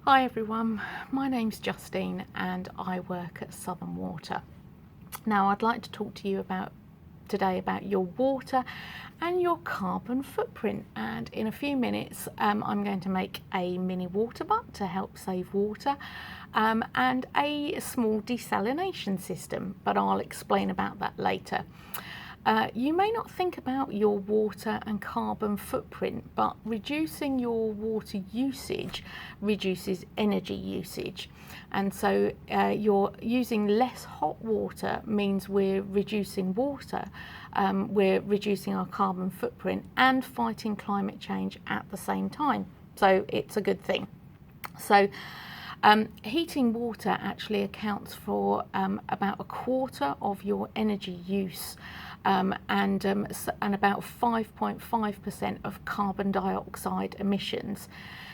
Hi everyone, my name's Justine and I work at Southern Water. Now I'd like to talk to you today about your water and your carbon footprint, and in a few minutes I'm going to make a mini water butt to help save water and a small desalination system, but I'll explain about that later. You may not think about your water and carbon footprint, but reducing your water usage reduces energy usage. And so you're using less hot water means we're reducing water, we're reducing our carbon footprint and fighting climate change at the same time. So it's a good thing. So heating water actually accounts for about a quarter of your energy use and about 5.5% of carbon dioxide emissions.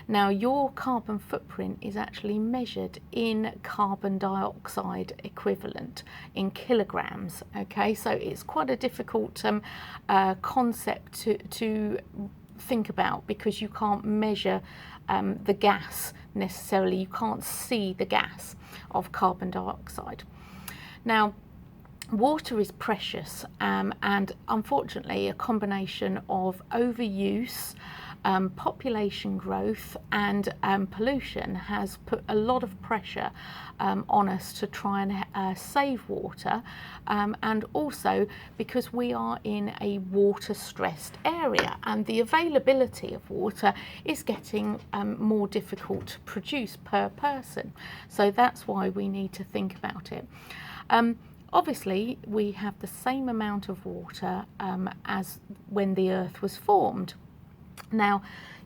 Now your carbon footprint is actually measured in carbon dioxide equivalent in kilograms. Okay, so it's quite a difficult concept to think about because you can't measure the gas necessarily. You can't see the gas of carbon dioxide. Now water is precious and unfortunately a combination of overuse, population growth and pollution has put a lot of pressure on us to try and save water, and also because we are in a water stressed area and the availability of water is getting more difficult to produce per person. So that's why we need to think about it. Obviously, we have the same amount of water as when the Earth was formed. Now,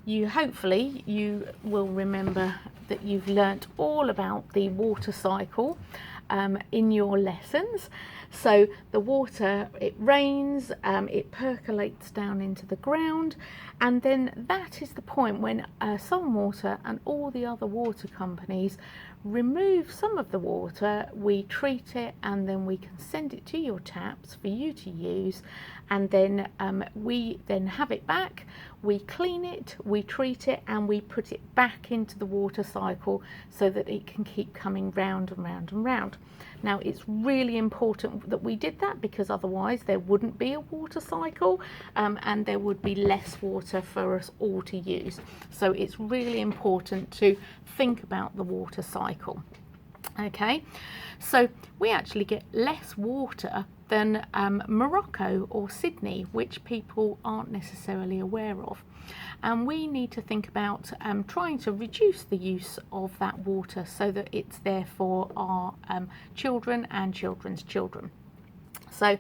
hopefully you will remember that you've learnt all about the water cycle in your lessons. So the water, it rains, it percolates down into the ground, and then that is the point when Southern Water and all the other water companies remove some of the water, we treat it, and then we can send it to your taps for you to use, and then we then have it back, we clean it, we treat it, and we put it back into the water cycle so that it can keep coming round and round and round. Now it's really important that we did that because otherwise there wouldn't be a water cycle and there would be less water for us all to use. So it's really important to think about the water cycle. Okay, so we actually get less water than Morocco or Sydney, which people aren't necessarily aware of. And we need to think about trying to reduce the use of that water so that it's there for our children and children's children. So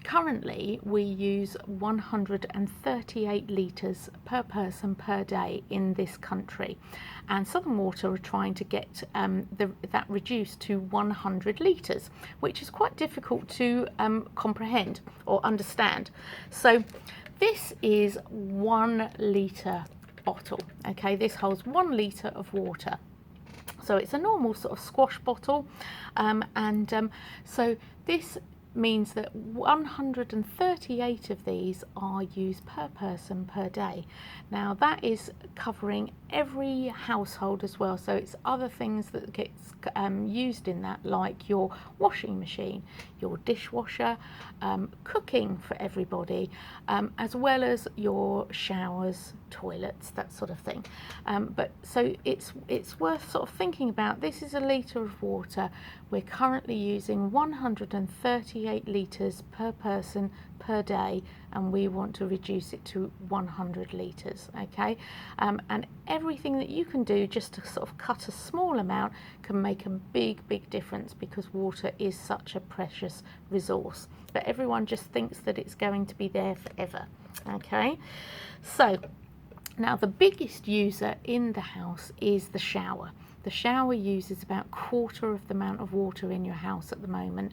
currently we use 138 litres per person per day in this country, and Southern Water are trying to get that reduced to 100 litres, which is quite difficult to comprehend or understand. So this is 1 litre bottle. Okay, this holds 1 litre of water. So it's a normal sort of squash bottle, so this means that 138 of these are used per person per day. Now that is covering every household as well, so it's other things that gets used in that, like your washing machine, your dishwasher, cooking for everybody, as well as your showers, toilets, that sort of thing. But so it's worth sort of thinking about. This is a litre of water. We're currently using 138 litres per person per day, and we want to reduce it to 100 litres. Okay, and everything that you can do just to sort of cut a small amount can make a big difference, because water is such a precious resource, but everyone just thinks that it's going to be there forever. Okay, so now the biggest user in the house is the shower. The shower uses about 1/4 of the amount of water in your house at the moment.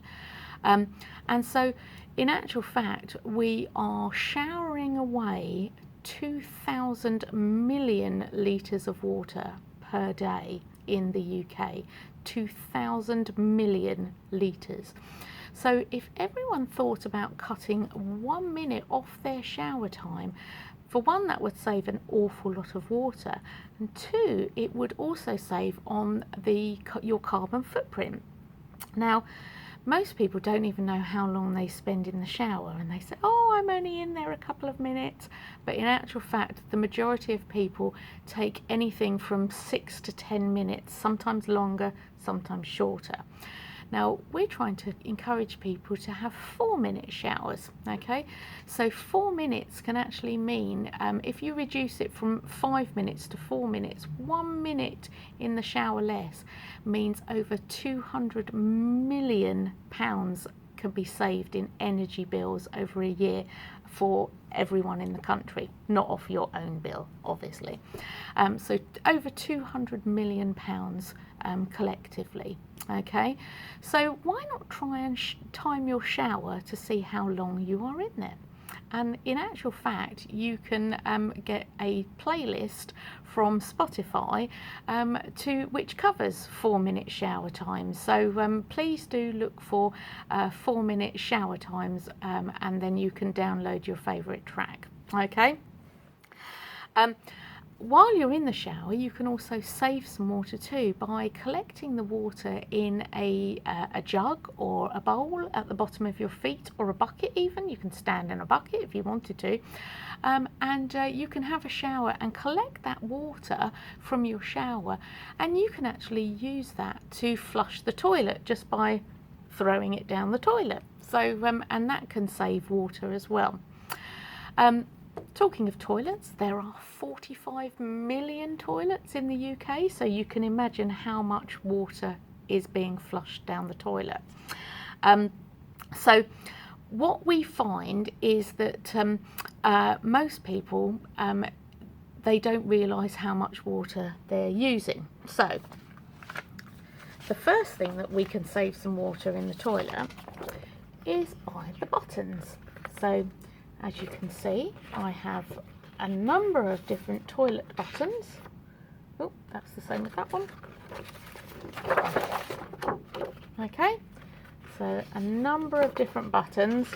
And so in actual fact, we are showering away 2,000 million litres of water per day in the UK. 2,000 million litres. So if everyone thought about cutting 1 minute off their shower time, For one, that would save an awful lot of water, and two, it would also save on your carbon footprint. Now, most people don't even know how long they spend in the shower, and they say, oh, I'm only in there a couple of minutes, but in actual fact the majority of people take anything from 6 to 10 minutes, sometimes longer, sometimes shorter. Now, we're trying to encourage people to have 4-minute showers, okay? So 4 minutes can actually mean, if you reduce it from 5 minutes to 4 minutes, 1 minute in the shower less means over £200 million can be saved in energy bills over a year for everyone in the country, not off your own bill, obviously. So over £200 million collectively. Okay, so why not try and time your shower to see how long you are in there? And in actual fact, you can get a playlist from Spotify which covers 4-minute shower times. So please do look for 4-minute shower times, and then you can download your favourite track. Okay. While you're in the shower, you can also save some water too by collecting the water in a jug or a bowl at the bottom of your feet, or a bucket even. You can stand in a bucket if you wanted to, and you can have a shower and collect that water from your shower, and you can actually use that to flush the toilet just by throwing it down the toilet. So and that can save water as well. Talking of toilets, there are 45 million toilets in the UK, so you can imagine how much water is being flushed down the toilet. So what we find is that most people, they don't realise how much water they're using. So the first thing that we can save some water in the toilet is by the buttons. So as you can see, I have a number of different toilet buttons. Oh, that's the same as that one. Okay, so a number of different buttons.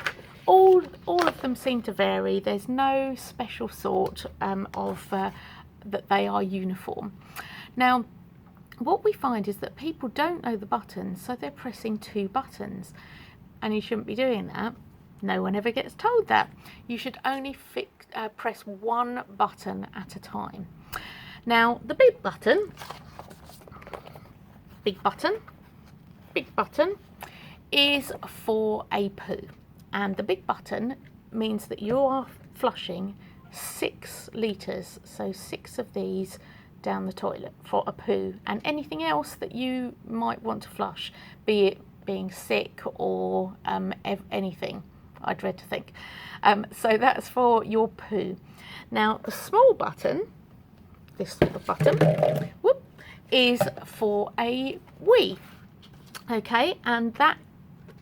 All of them seem to vary. There's no special sort that they are uniform. Now, what we find is that people don't know the buttons, so they're pressing 2 buttons, and you shouldn't be doing that. No one ever gets told that. You should only press 1 button at a time. Now, the big button is for a poo. And the big button means that you are flushing 6 litres, so 6 of these down the toilet for a poo, and anything else that you might want to flush, be it being sick or anything. I dread to think. So that's for your poo. Now, the small button, this sort of button, is for a wee. Okay, and that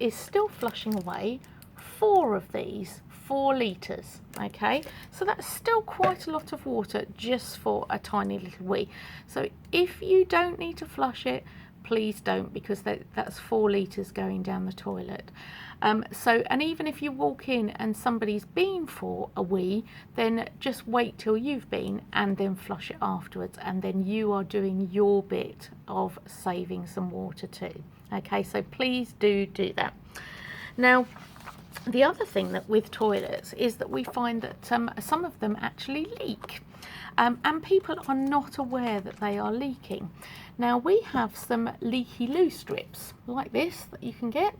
is still flushing away 4 of these, 4 litres. Okay, so that's still quite a lot of water just for a tiny little wee. So if you don't need to flush it, please don't, because that's 4 litres going down the toilet. And even if you walk in and somebody's been for a wee, then just wait till you've been and then flush it afterwards, and then you are doing your bit of saving some water too. Okay, so please do that. Now, the other thing that with toilets is that we find that some of them actually leak, and people are not aware that they are leaking. Now, we have some leaky loo strips like this that you can get,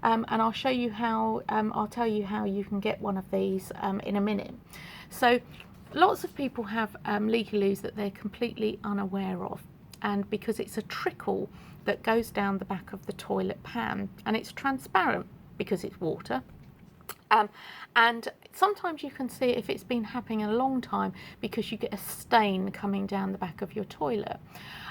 and I'll show you how, I'll tell you how you can get one of these in a minute. So lots of people have leaky loos that they're completely unaware of, and because it's a trickle that goes down the back of the toilet pan, and it's transparent because it's water. And sometimes you can see if it's been happening a long time because you get a stain coming down the back of your toilet.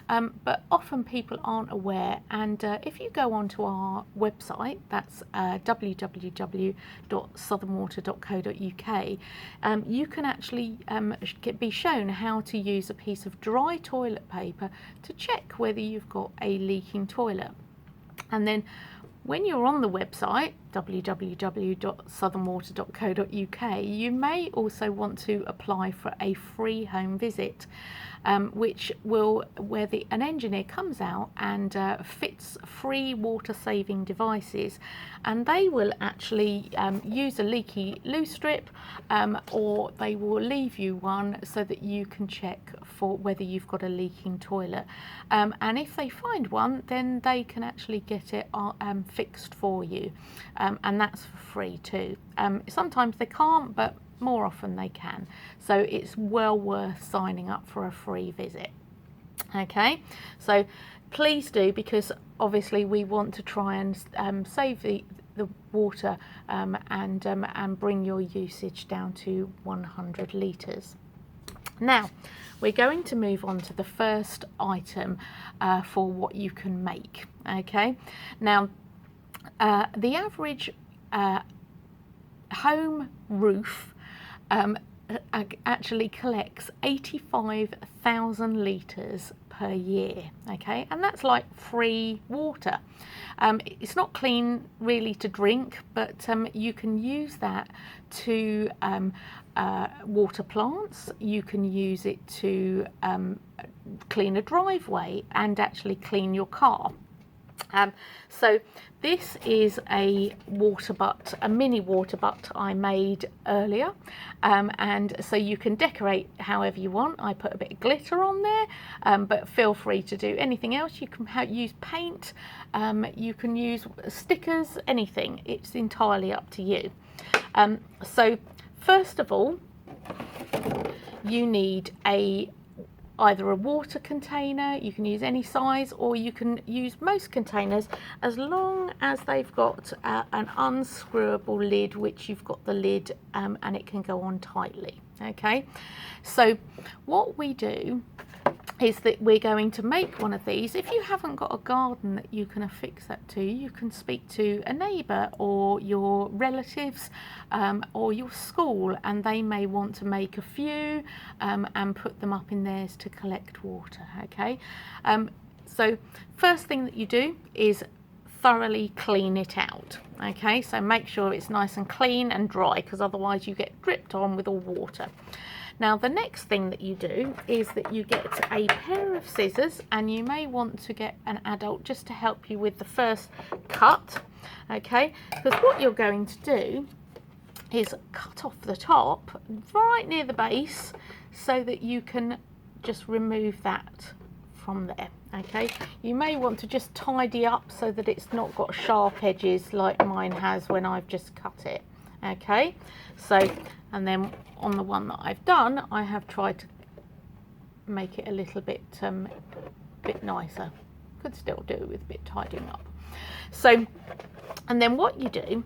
But often people aren't aware, and if you go onto our website, that's www.southernwater.co.uk, you can actually be shown how to use a piece of dry toilet paper to check whether you've got a leaking toilet. And then when you're on the website, www.southernwater.co.uk, you may also want to apply for a free home visit, where an engineer comes out and fits free water saving devices, and they will actually use a leaky loo strip, or they will leave you one so that you can check for whether you've got a leaking toilet, and if they find one, then they can actually get it fixed for you, and that's for free too. Sometimes they can't, but more often they can, so it's well worth signing up for a free visit. Okay, so please do, because obviously we want to try and save the water, and bring your usage down to 100 litres. Now we're going to move on to the first item for what you can make. Okay, now the average home roof actually collects 85,000 litres per year. Okay, and that's like free water. It's not clean really to drink, but you can use that to water plants. You can use it to clean a driveway and actually clean your car. So this is a water butt, a mini water butt I made earlier, and so you can decorate however you want. I put a bit of glitter on there, but feel free to do anything else. You can use paint, you can use stickers, anything. It's entirely up to you. So first of all, you need either a water container. You can use any size, or you can use most containers as long as they've got an unscrewable lid, which you've got the lid and it can go on tightly. Okay, so what we do is that we're going to make one of these. If you haven't got a garden that you can affix that to, you can speak to a neighbour or your relatives, or your school, and they may want to make a few and put them up in theirs to collect water. Okay, so first thing that you do is thoroughly clean it out. Okay, so make sure it's nice and clean and dry, because otherwise you get dripped on with all water. Now the next thing that you do is that you get a pair of scissors, and you may want to get an adult just to help you with the first cut. Okay, because what you're going to do is cut off the top right near the base so that you can just remove that from there. Okay, you may want to just tidy up so that it's not got sharp edges like mine has when I've just cut it. Okay, so, and then on the one that I've done, I have tried to make it a little bit nicer. Could still do with a bit tidying up. So, and then what you do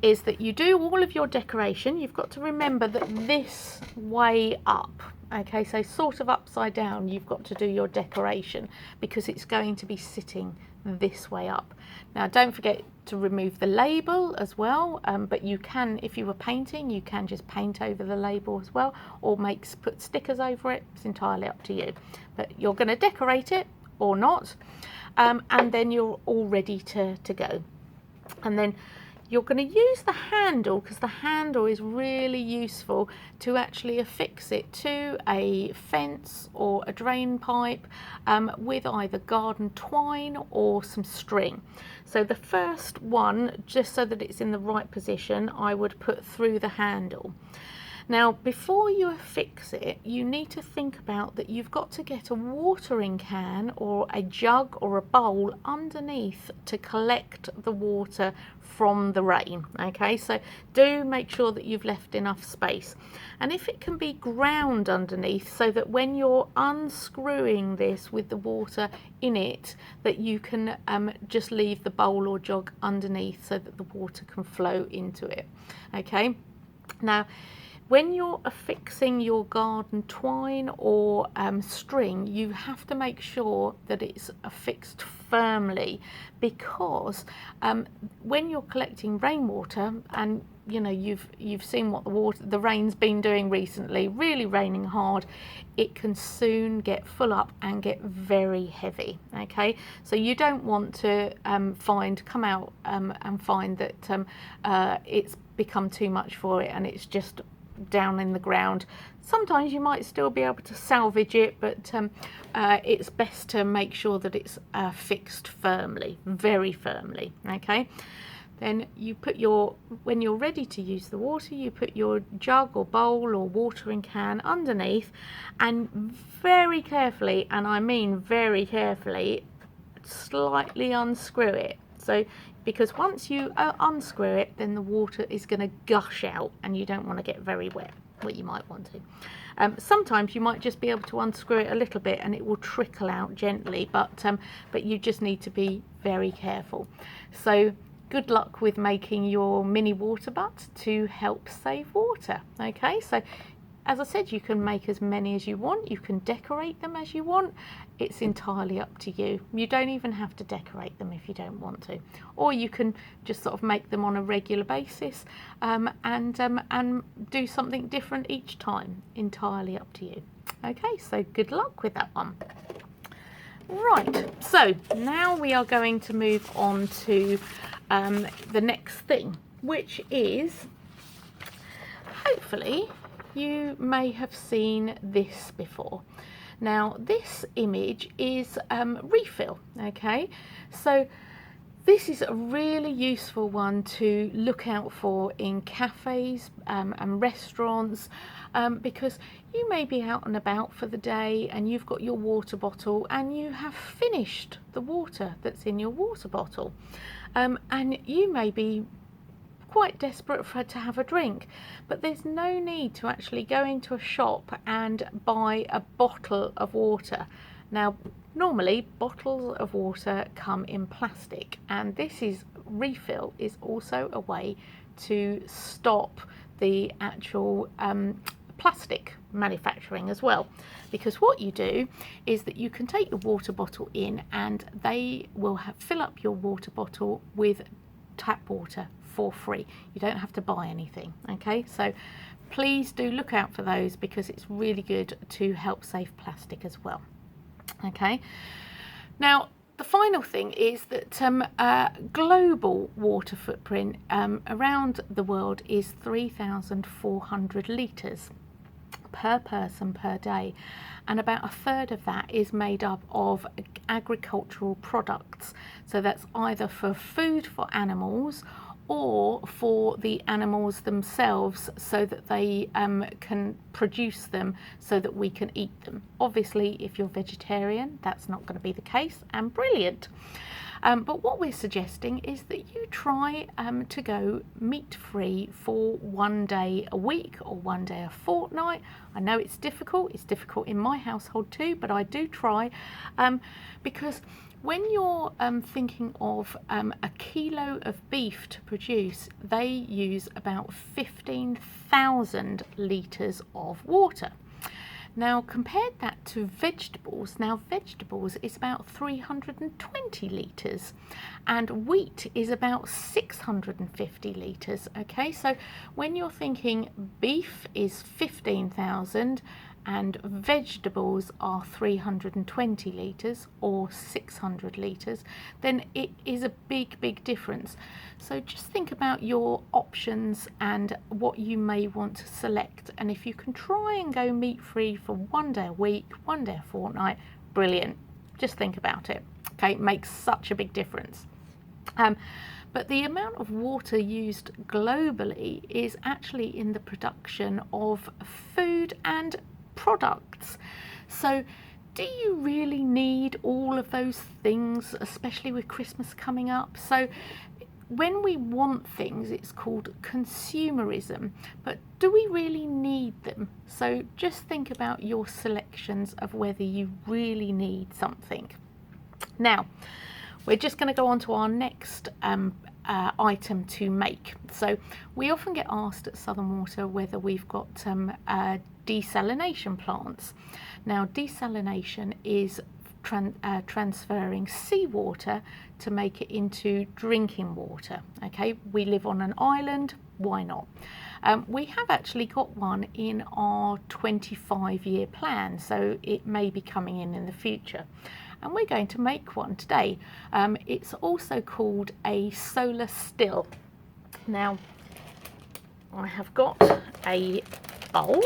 is that you do all of your decoration. You've got to remember that this way up, okay, so sort of upside down, you've got to do your decoration, because it's going to be sitting this way up. Now don't forget to remove the label as well, but you can, if you were painting, you can just paint over the label as well, or put stickers over it. It's entirely up to you, but you're going to decorate it or not, and then you're all ready to go. And then you're going to use the handle, because the handle is really useful to actually affix it to a fence or a drain pipe, with either garden twine or some string. So the first one, just so that it's in the right position, I would put through the handle. Now before you affix it, you need to think about that you've got to get a watering can or a jug or a bowl underneath to collect the water from the rain. Okay, so do make sure that you've left enough space, and if it can be ground underneath, so that when you're unscrewing this with the water in it, that you can just leave the bowl or jug underneath so that the water can flow into it. Okay, now when you're affixing your garden twine or string, you have to make sure that it's affixed firmly, because when you're collecting rainwater, and you know, you've seen what the rain's been doing recently, really raining hard, it can soon get full up and get very heavy. Okay, so you don't want to come out and find that it's become too much for it and it's just down in the ground. Sometimes you might still be able to salvage it, but it's best to make sure that it's fixed firmly, very firmly. Okay, then you put when you're ready to use the water, you put your jug or bowl or watering can underneath, and very carefully, and I mean very carefully, slightly unscrew it. So because once you unscrew it, then the water is going to gush out and you don't want to get very wet. Well, you might want to. Sometimes you might just be able to unscrew it a little bit and it will trickle out gently, but you just need to be very careful. So good luck with making your mini water butts to help save water. Okay, so as I said, you can make as many as you want, you can decorate them as you want. It's entirely up to you. You don't even have to decorate them if you don't want to, or you can just sort of make them on a regular basis and do something different each time. Entirely up to you. Okay, so good luck with that one. Right, so now we are going to move on to the next thing, which is, hopefully you may have seen this before. Now this image is refill. Okay, so this is a really useful one to look out for in cafes and restaurants, because you may be out and about for the day and you've got your water bottle and you have finished the water that's in your water bottle, and you may be quite desperate to have a drink, but there's no need to actually go into a shop and buy a bottle of water. Now normally bottles of water come in plastic, and refill is also a way to stop the actual plastic manufacturing as well, because what you do is that you can take your water bottle in and they will fill up your water bottle with tap water for free. You don't have to buy anything. Okay, so please do look out for those because it's really good to help save plastic as well. Okay, now the final thing is that global water footprint around the world is 3,400 litres per person per day, and about a third of that is made up of agricultural products. So that's either for food for animals or for the animals themselves, so that they can produce them so that we can eat them. Obviously if you're vegetarian, that's not going to be the case, and brilliant. But what we're suggesting is that you try to go meat-free for one day a week or one day a fortnight. I know it's difficult in my household too, but I do try, because when you're thinking of a kilo of beef to produce, they use about 15,000 litres of water. Now compared that to vegetables, now vegetables is about 320 litres and wheat is about 650 litres. Okay, so when you're thinking beef is 15,000 and vegetables are 320 litres or 600 litres, then it is a big difference. So just think about your options and what you may want to select, and if you can try and go meat free for one day a week, one day a fortnight, brilliant. Just think about it. Okay, it makes such a big difference. But the amount of water used globally is actually in the production of food and products. So do you really need all of those things, especially with Christmas coming up? So when we want things, it's called consumerism, but do we really need them? So just think about your selections of whether you really need something. Now we're just going to go on to our next item to make. So we often get asked at Southern Water whether we've got desalination plants. Now desalination is transferring seawater to make it into drinking water. Okay, we live on an island, why not? We have actually got one in our 25-year plan, so it may be coming in the future. And we're going to make one today. It's also called a solar still. Now, I have got a bowl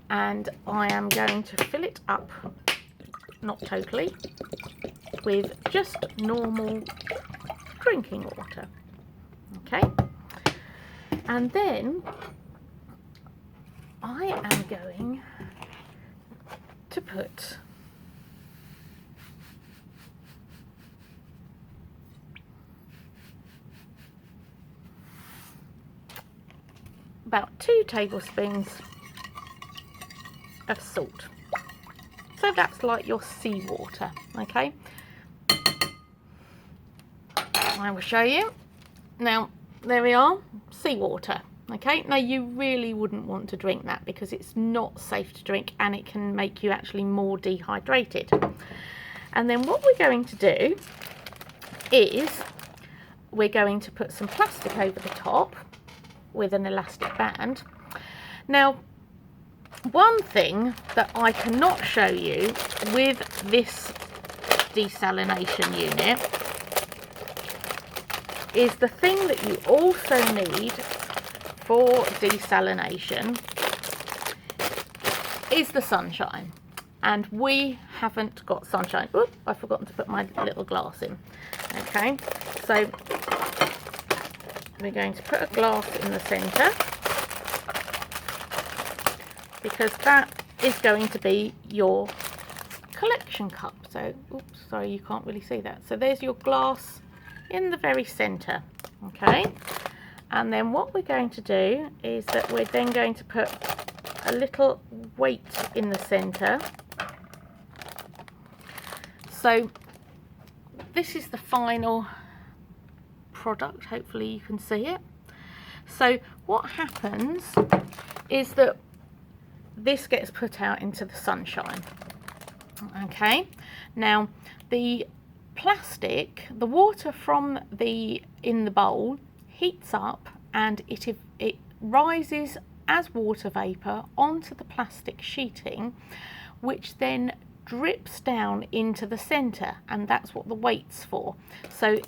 and I am going to fill it up, not totally, with just normal drinking water. Okay, and then I am going to put about 2 tablespoons of salt. So that's like your seawater, okay? I will show you. Now, there we are, seawater, okay? Now, you really wouldn't want to drink that because it's not safe to drink and it can make you actually more dehydrated. And then what we're going to do is we're going to put some plastic over the top with an elastic band. Now, one thing that I cannot show you with this desalination unit is the thing that you also need for desalination is the sunshine, and we haven't got sunshine. Oop, I've forgotten to put my little glass in. Okay, so we're going to put a glass in the centre because that is going to be your collection cup. So, oops, sorry, you can't really see that. So there's your glass in the very centre, okay? And then what we're going to do is that we're then going to put a little weight in the centre. So this is the final product, hopefully you can see it. So what happens is that this gets put out into the sunshine, okay? Now the plastic, the water from in the bowl heats up and it rises as water vapour onto the plastic sheeting, which then drips down into the centre, and that's what the weight's for. So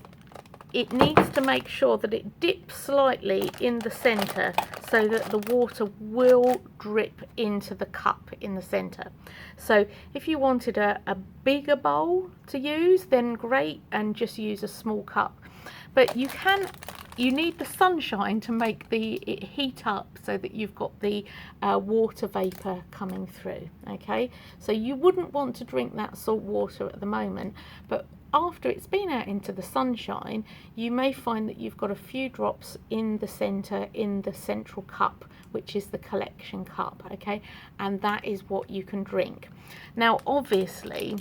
it needs to make sure that it dips slightly in the centre so that the water will drip into the cup in the centre. So if you wanted a bigger bowl to use, then great, and just use a small cup. But you need the sunshine to make it heat up so that you've got the water vapour coming through, okay? So you wouldn't want to drink that salt water at the moment, but after it's been out into the sunshine, you may find that you've got a few drops in the centre, in the central cup, which is the collection cup, okay? And that is what you can drink. Now, obviously,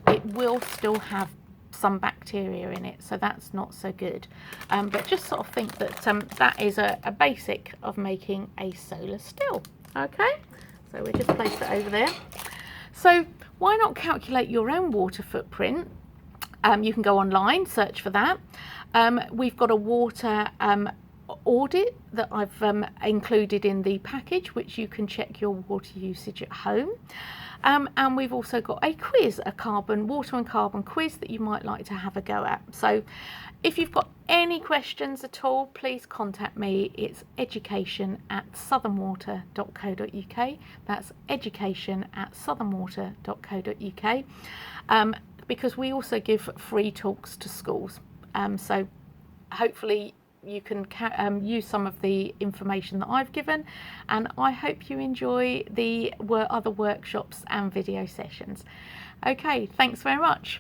it will still have some bacteria in it, so that's not so good. But just sort of think that that is a basic of making a solar still, okay? So we'll just place it over there. So why not calculate your own water footprint? You can go online, search for that. We've got a water audit that I've included in the package, which you can check your water usage at home. And we've also got a quiz, a water and carbon quiz that you might like to have a go at. So if you've got any questions at all, please contact me. It's education@southernwater.co.uk. That's education@southernwater.co.uk. Because we also give free talks to schools. So hopefully you can use some of the information that I've given, and I hope you enjoy the other workshops and video sessions. Okay, thanks very much.